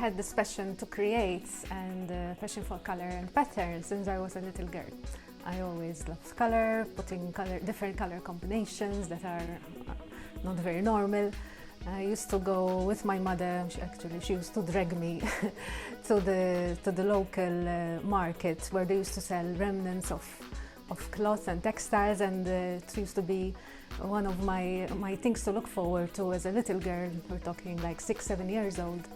had this passion to create and passion for color and patterns since I was a little girl. I always loved color, putting different color combinations that are not very normal. I used to go with my mother. She used to drag me to the local market where they used to sell remnants of cloth and textiles, and it used to be one of my things to look forward to as a little girl. We're talking like 6-7 years old,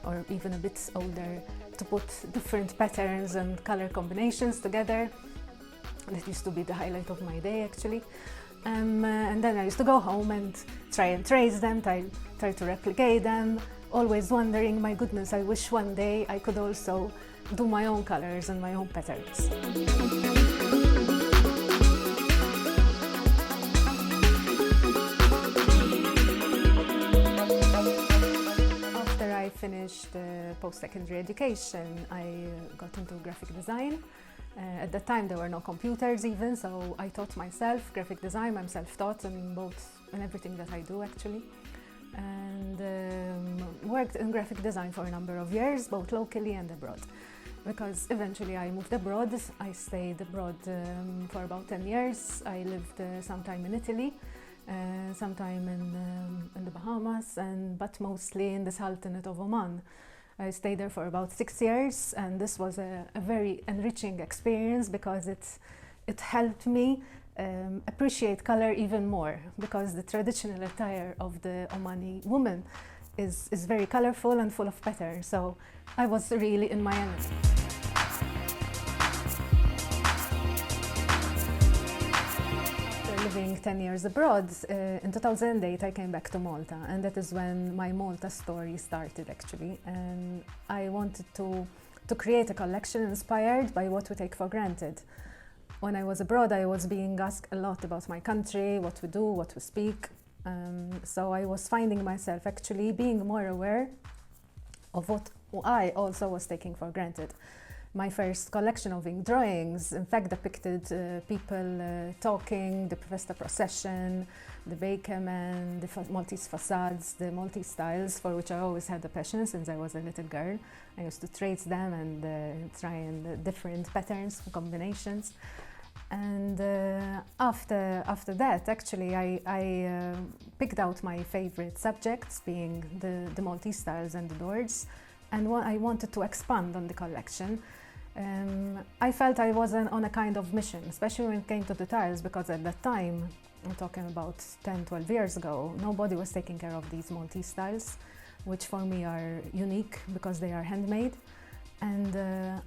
or even a bit older, to put different patterns and color combinations together. That used to be the highlight of my day, actually. And then I used to go home and try and trace them, try to replicate them, always wondering, my goodness, I wish one day I could also do my own colors and my own patterns. After I finished post-secondary education, I got into graphic design. At that time there were no computers even, so I taught myself graphic design. I'm self-taught in everything that I do, actually. And worked in graphic design for a number of years, both locally and abroad. Because eventually I moved abroad. I stayed abroad for about 10 years. I lived sometime in Italy, sometime in the Bahamas, but mostly in the Sultanate of Oman. I stayed there for about 6 years, and this was a very enriching experience because it helped me appreciate color even more, because the traditional attire of the Omani woman is very colorful and full of patterns. So I was really in my element. Living 10 years abroad, in 2008 I came back to Malta, and that is when my Malta story started, actually. And I wanted to create a collection inspired by what we take for granted. When I was abroad, I was being asked a lot about my country, what we do, what we speak. So I was finding myself actually being more aware of what I also was taking for granted. My first collection of ink drawings, in fact, depicted people talking, the Protesta procession, the bakemen, the Maltese facades, the Maltese styles, for which I always had a passion since I was a little girl. I used to trace them and try and different patterns, combinations. And after that, actually, I picked out my favorite subjects, being the Maltese styles and the doors. And I wanted to expand on the collection. I felt I was on a kind of mission, especially when it came to the tiles, because at that time, I'm talking about 10-12 years ago, nobody was taking care of these Maltese tiles, which for me are unique because they are handmade. And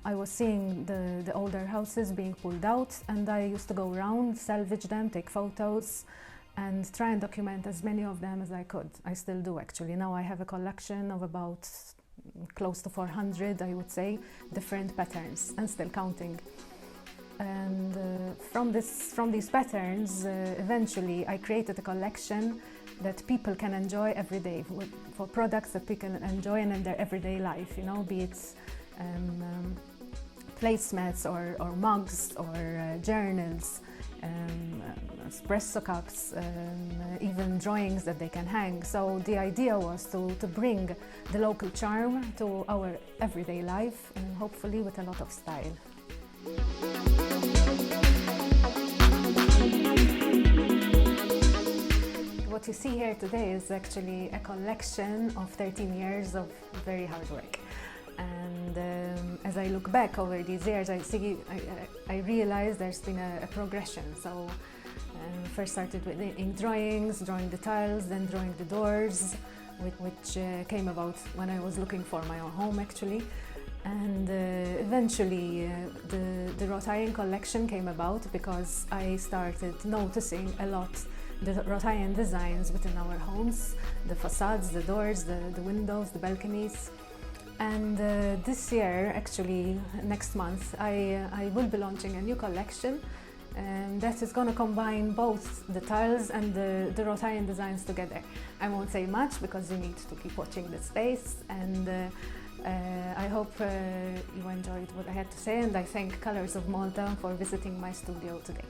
I was seeing the older houses being pulled out, and I used to go around, salvage them, take photos, and try and document as many of them as I could. I still do, actually. Now I have a collection of about close to 400, I would say, different patterns, and still counting. And from these patterns, eventually I created a collection that people can enjoy every day, for products that people can enjoy in their everyday life, you know, be it placemats or mugs or journals, espresso cups, even drawings that they can hang. So the idea was to bring the local charm to our everyday life, and hopefully with a lot of style. What you see here today is actually a collection of 13 years of very hard work. And as I look back over these years, I realize there's been a progression. So first started with ink drawings, drawing the tiles, then drawing the doors, which came about when I was looking for my own home, actually. And eventually the wrought iron collection came about because I started noticing a lot the wrought iron designs within our homes, the facades, the doors, the windows, the balconies. And this year, actually next month, I will be launching a new collection that is going to combine both the tiles and the wrought iron designs together. I won't say much because you need to keep watching the space, and I hope you enjoyed what I had to say, and I thank Colors of Malta for visiting my studio today.